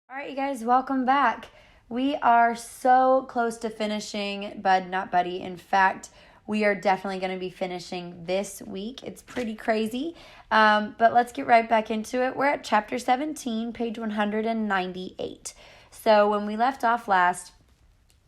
All right, you guys, welcome back. We are so close to finishing Bud Not Buddy. In fact, we are definitely going to be finishing this week. It's pretty crazy, but let's get right back into it. We're at chapter 17, page 198. So when we left off last,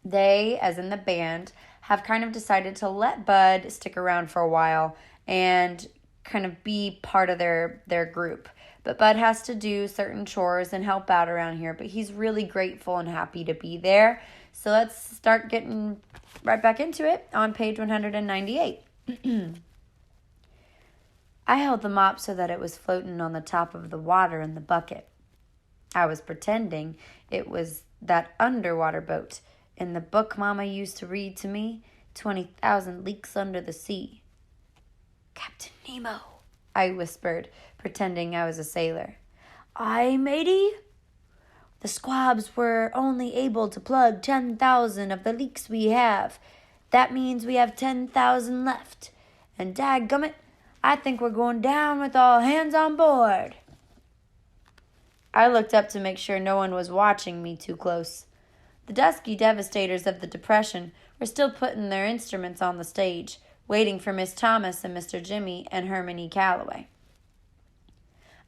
they, as in the band, have kind of decided to let Bud stick around for a while and kind of be part of their group. But Bud has to do certain chores and help out around here, but he's really grateful and happy to be there. So let's start getting right back into it on page 198. I held the mop so that it was floating on the top of the water in the bucket. I was pretending it was that underwater boat in the book Mama used to read to me, 20,000 Leagues Under the Sea. Captain Nemo, I whispered, pretending I was a sailor. Aye, matey? The squabs were only able to plug 10,000 of the leaks we have. That means we have 10,000 left. And dadgummit, I think we're going down with all hands on board. I looked up to make sure no one was watching me too close. The dusky devastators of the Depression were still putting their instruments on the stage, waiting for Miss Thomas and Mr. Jimmy and Herman E. Calloway.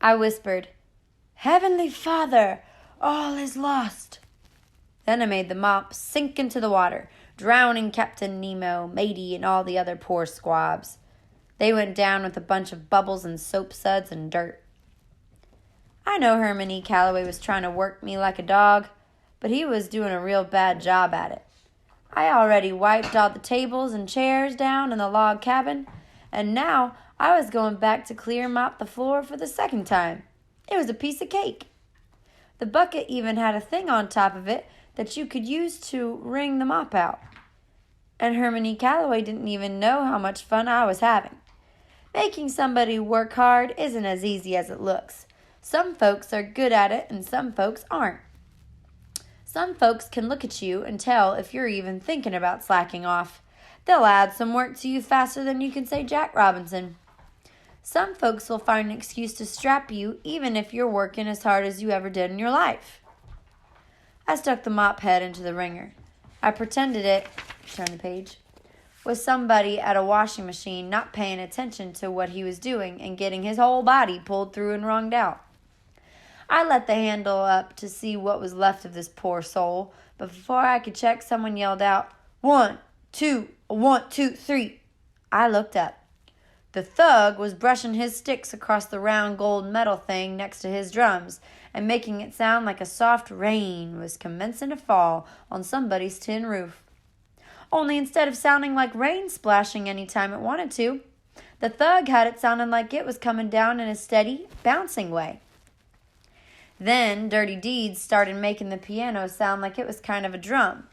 I whispered, Heavenly Father, all is lost. Then I made the mop sink into the water, drowning Captain Nemo, Matey, and all the other poor squabs. They went down with a bunch of bubbles and soap suds and dirt. I know Herman E. Calloway was trying to work me like a dog, but he was doing a real bad job at it. I already wiped all the tables and chairs down in the log cabin, and now I was going back to clear mop the floor for the second time. It was a piece of cake. The bucket even had a thing on top of it that you could use to wring the mop out. And Herman E. Calloway didn't even know how much fun I was having. Making somebody work hard isn't as easy as it looks. Some folks are good at it and some folks aren't. Some folks can look at you and tell if you're even thinking about slacking off. They'll add some work to you faster than you can say Jack Robinson. Some folks will find an excuse to strap you even if you're working as hard as you ever did in your life. I stuck the mop head into the wringer. I pretended it, turn the page, was somebody at a washing machine not paying attention to what he was doing and getting his whole body pulled through and wrung out. I let the handle up to see what was left of this poor soul, but before I could check, someone yelled out, 1, 2, 1, 2, 3. I looked up. The thug was brushing his sticks across the round gold metal thing next to his drums and making it sound like a soft rain was commencing to fall on somebody's tin roof. Only instead of sounding like rain splashing any time it wanted to, the thug had it sounding like it was coming down in a steady, bouncing way. Then Dirty Deeds started making the piano sound like it was kind of a drum.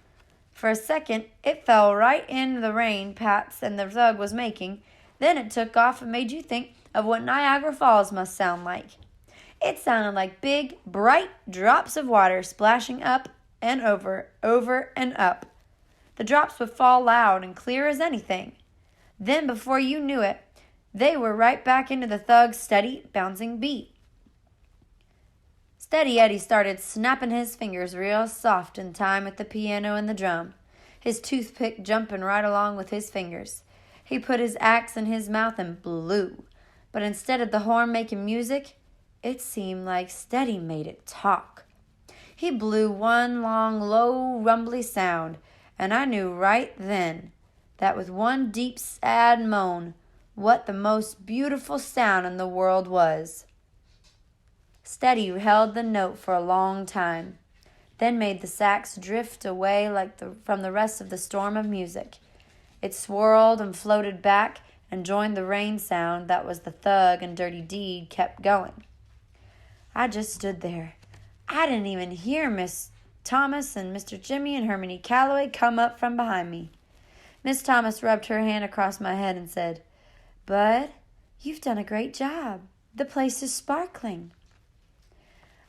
For a second, it fell right in the rain Pats and the thug was making. Then it took off and made you think of what Niagara Falls must sound like. It sounded like big, bright drops of water splashing up and over and up. The drops would fall loud and clear as anything. Then, before you knew it, they were right back into the thug's steady, bouncing beat. Steady Eddie started snapping his fingers real soft in time with the piano and the drum, his toothpick jumping right along with his fingers. He put his axe in his mouth and blew, but instead of the horn making music, it seemed like Steady made it talk. He blew one long, low, rumbly sound, and I knew right then that with one deep, sad moan, what the most beautiful sound in the world was. Steady held the note for a long time, then made the sax drift away from the rest of the storm of music. It swirled and floated back and joined the rain sound that was the thug and Dirty Deed kept going. I just stood there. I didn't even hear Miss Thomas and Mr. Jimmy and Herman E. Calloway come up from behind me. Miss Thomas rubbed her hand across my head and said, Bud, you've done a great job. The place is sparkling.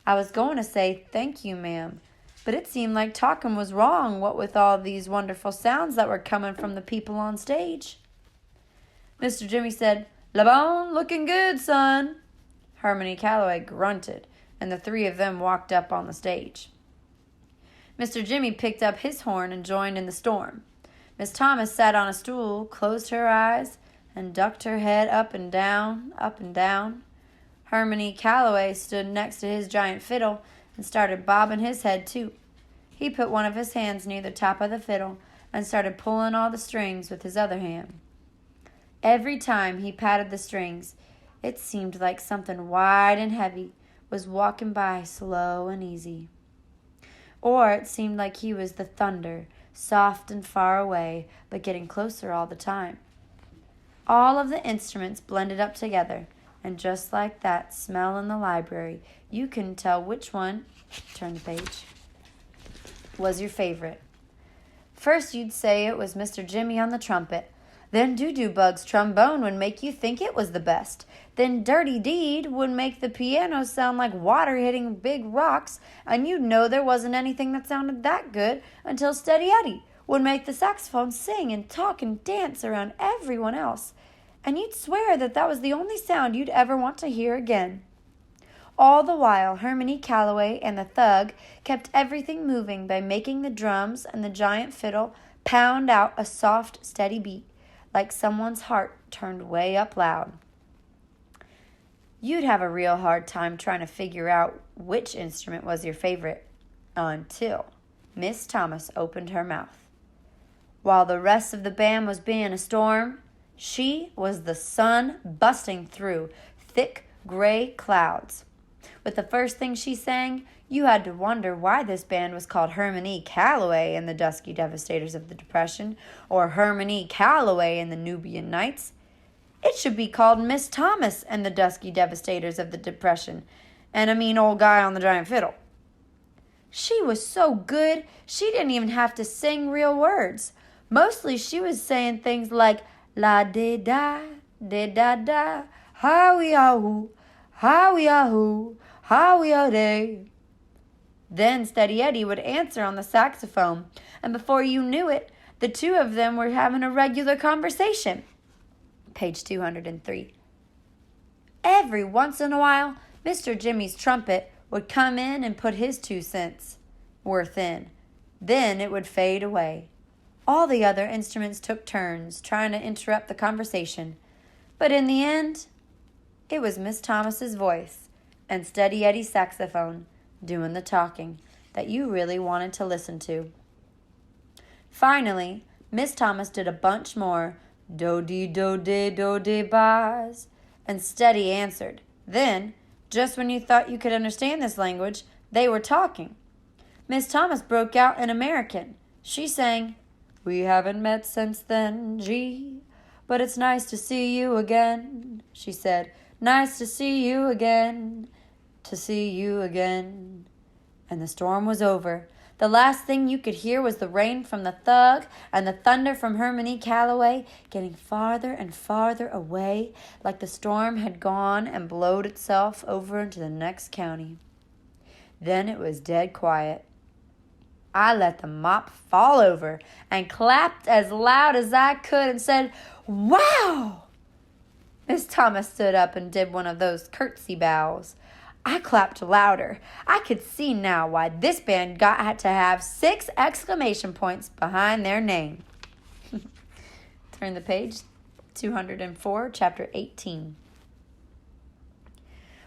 I was going to say, thank you, ma'am, but it seemed like talking was wrong, what with all these wonderful sounds that were coming from the people on stage. Mr. Jimmy said, "La bonne, looking good, son." Herman E. Calloway grunted. and the three of them walked up on the stage. Mr. Jimmy picked up his horn and joined in the storm. Miss Thomas sat on a stool, closed her eyes, and ducked her head up and down, up and down. Hermione Calloway stood next to his giant fiddle and started bobbing his head too. He put one of his hands near the top of the fiddle and started pulling all the strings with his other hand. Every time he patted the strings, it seemed like something wide and heavy was walking by slow and easy. Or it seemed like he was the thunder, soft and far away, but getting closer all the time. All of the instruments blended up together, and just like that smell in the library, you couldn't tell which one, turn the page, was your favorite. First you'd say it was Mr. Jimmy on the trumpet. Then Doo-Doo-Bug's trombone would make you think it was the best. Then Dirty Deed would make the piano sound like water hitting big rocks, and you'd know there wasn't anything that sounded that good until Steady Eddie would make the saxophone sing and talk and dance around everyone else. And you'd swear that that was the only sound you'd ever want to hear again. All the while, Hermione Calloway and the Thug kept everything moving by making the drums and the giant fiddle pound out a soft, steady beat, like someone's heart turned way up loud. You'd have a real hard time trying to figure out which instrument was your favorite until Miss Thomas opened her mouth. While the rest of the band was being a storm, she was the sun busting through thick gray clouds. With the first thing she sang, you had to wonder why this band was called Hermione Calloway and the Dusky Devastators of the Depression, or Hermione Calloway and the Nubian Knights. It should be called Miss Thomas and the Dusky Devastators of the Depression, and a mean old guy on the giant fiddle. She was so good, she didn't even have to sing real words. Mostly she was saying things like la-de-da, de-da-da, how-we-ah-hoo, how-we-ah-hoo, how-we-ah-day. Then Steady Eddie would answer on the saxophone, and before you knew it, the two of them were having a regular conversation. Page 203. Every once in a while, Mr. Jimmy's trumpet would come in and put his 2 cents worth in. Then it would fade away. All the other instruments took turns trying to interrupt the conversation, but in the end, it was Miss Thomas's voice and Steady Eddie's saxophone doing the talking that you really wanted to listen to. Finally, Miss Thomas did a bunch more do-dee-do-dee-do-dee-bars, and Steady answered. Then, just when you thought you could understand this language, they were talking. Miss Thomas broke out in American. She sang, "We haven't met since then, gee, but it's nice to see you again," she said. "Nice to see you again, to see you again." And the storm was over. The last thing you could hear was the rain from the Thug and the thunder from Hermione Calloway getting farther and farther away, like the storm had gone and blowed itself over into the next county. Then it was dead quiet. I let the mop fall over and clapped as loud as I could and said, "Wow!" Miss Thomas stood up and did one of those curtsy bows. I clapped louder. I could see now why this band had to have 6 exclamation points behind their name. Turn the page, 204, chapter 18.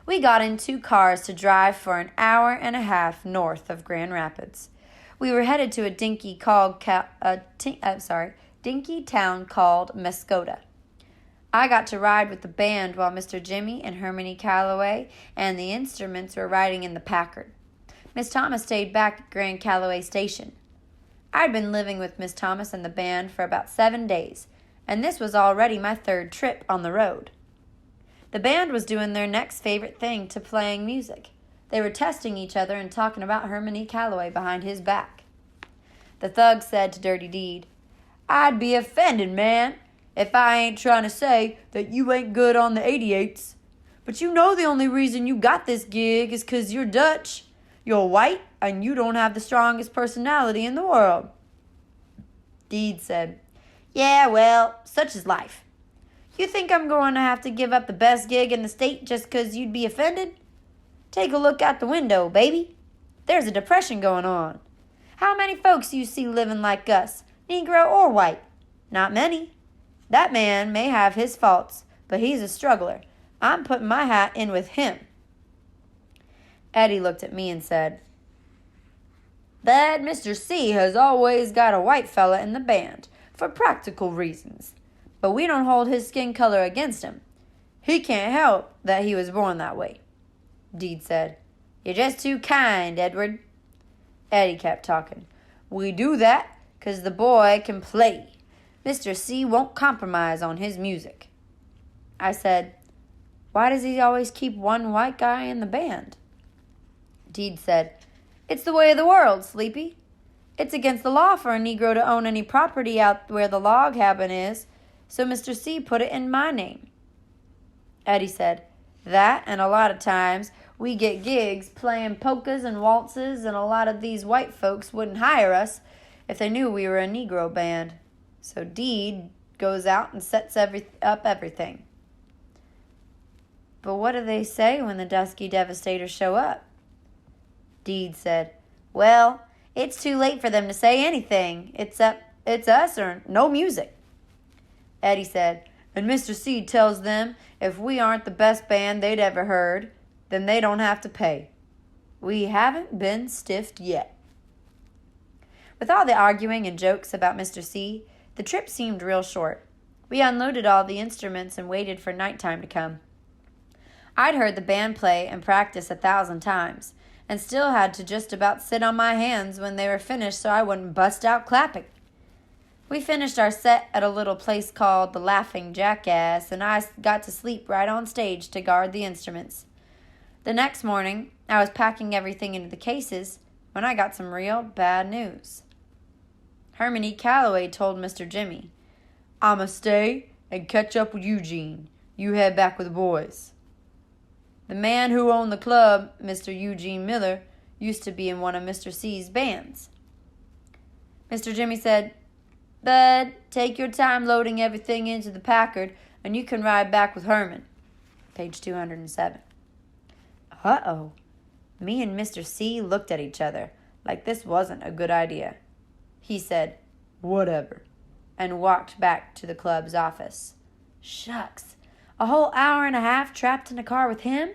We got in 2 cars to drive for an hour and a half north of Grand Rapids. We were headed to a dinky town called Mesquota. I got to ride with the band while Mr. Jimmy and Hermione Calloway and the instruments were riding in the Packard. Miss Thomas stayed back at Grand Calloway Station. I'd been living with Miss Thomas and the band for about 7 days, and this was already my 3rd trip on the road. The band was doing their next favorite thing to playing music. They were testing each other and talking about Hermione Calloway behind his back. The Thug said to Dirty Deed, "I'd be offended, man, if I ain't trying to say that you ain't good on the 88s. But you know the only reason you got this gig is 'cause you're Dutch. You're white, and you don't have the strongest personality in the world." Deed said, "Yeah, well, such is life. You think I'm going to have to give up the best gig in the state just 'cause you'd be offended? Take a look out the window, baby. There's a depression going on. How many folks you see living like us, Negro or white? Not many. That man may have his faults, but he's a struggler. I'm putting my hat in with him." Eddie looked at me and said, "Bud, Mr. C has always got a white fella in the band, for practical reasons. But we don't hold his skin color against him. He can't help that he was born that way." Deed said, "You're just too kind, Edward." Eddie kept talking. "We do that 'cause the boy can play. Mr. C won't compromise on his music." I said, "Why does he always keep one white guy in the band?" Deed said, "It's the way of the world, Sleepy. It's against the law for a Negro to own any property out where the log cabin is, so Mr. C put it in my name." Eddie said, "That, and a lot of times we get gigs playing polkas and waltzes, and a lot of these white folks wouldn't hire us if they knew we were a Negro band. So Deed goes out and sets up everything." "But what do they say when the Dusky Devastators show up?" Deed said, "Well, it's too late for them to say anything, except it's us or no music." Eddie said, "And Mr. C tells them if we aren't the best band they'd ever heard, then they don't have to pay. We haven't been stiffed yet." With all the arguing and jokes about Mr. C, the trip seemed real short. We unloaded all the instruments and waited for nighttime to come. I'd heard the band play and practice 1,000 times, and still had to just about sit on my hands when they were finished so I wouldn't bust out clapping. We finished our set at a little place called the Laughing Jackass, and I got to sleep right on stage to guard the instruments. The next morning, I was packing everything into the cases when I got some real bad news. Herman E. Calloway told Mr. Jimmy, "I'ma stay and catch up with Eugene. You head back with the boys." The man who owned the club, Mr. Eugene Miller, used to be in one of Mr. C's bands. Mr. Jimmy said, "Bud, take your time loading everything into the Packard, and you can ride back with Herman." Page 207. Uh-oh. Me and Mr. C looked at each other like this wasn't a good idea. He said, "Whatever," and walked back to the club's office. Shucks, a whole hour and a half trapped in a car with him?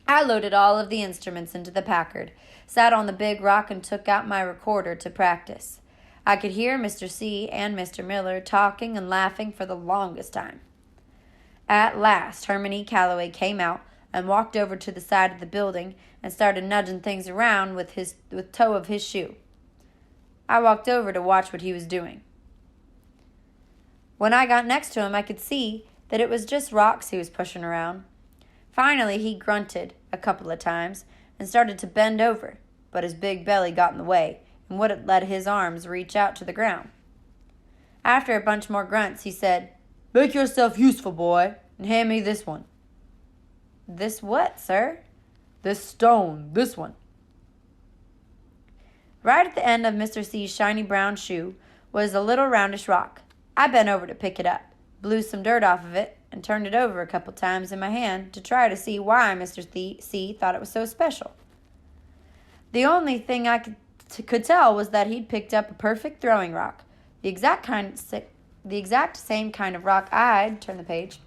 I loaded all of the instruments into the Packard, sat on the big rock, and took out my recorder to practice. I could hear Mr. C and Mr. Miller talking and laughing for the longest time. At last, Herman E. Calloway came out and walked over to the side of the building and started nudging things around with toe of his shoe. I walked over to watch what he was doing. When I got next to him, I could see that it was just rocks he was pushing around. Finally, he grunted a couple of times and started to bend over, but his big belly got in the way and wouldn't let his arms reach out to the ground. After a bunch more grunts, he said, "Make yourself useful, boy, and hand me this one." "This what, sir?" "This stone, this one." Right at the end of Mr. C's shiny brown shoe was a little roundish rock. I bent over to pick it up, blew some dirt off of it, and turned it over a couple times in my hand to try to see why Mr. C thought it was so special. The only thing I could tell was that he'd picked up a perfect throwing rock, the exact same kind of rock I'd turn the page.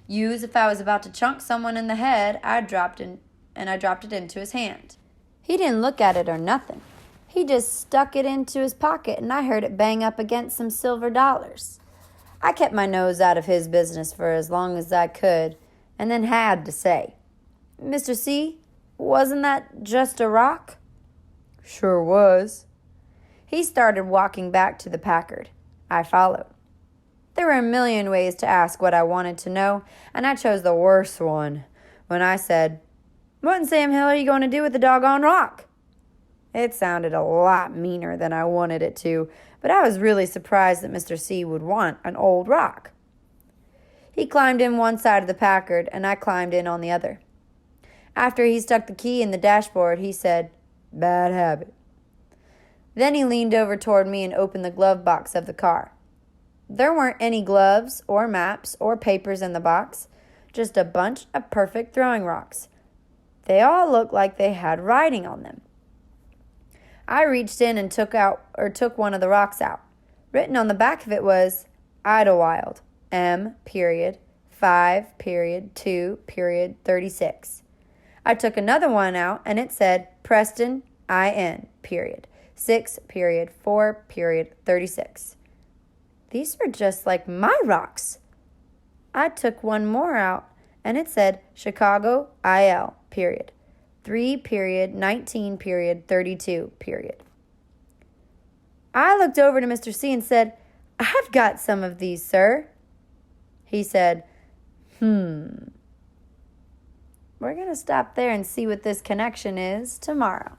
Use if I was about to chunk someone in the head. I dropped it into his hand. He didn't look at it or nothing. He just stuck it into his pocket, and I heard it bang up against some silver dollars. I kept my nose out of his business for as long as I could, and then had to say, "Mr. C, wasn't that just a rock?" "Sure was." He started walking back to the Packard. I followed. There were a million ways to ask what I wanted to know, and I chose the worst one when I said, "What in Sam Hill are you going to do with the doggone rock?" It sounded a lot meaner than I wanted it to, but I was really surprised that Mr. C would want an old rock. He climbed in one side of the Packard, and I climbed in on the other. After he stuck the key in the dashboard, he said, "Bad habit." Then he leaned over toward me and opened the glove box of the car. There weren't any gloves or maps or papers in the box, just a bunch of perfect throwing rocks, They all looked like they had writing on them. I reached in and took one of the rocks out. Written on the back of it was Idlewild, M. 5.2.36. I took another one out and it said Preston, IN. 6.4.36. These were just like my rocks. I took one more out and it said Chicago, IL. 3.19.32. I looked over to Mr. C and said, I've got some of these, sir. He said, We're going to stop there and see what this connection is tomorrow.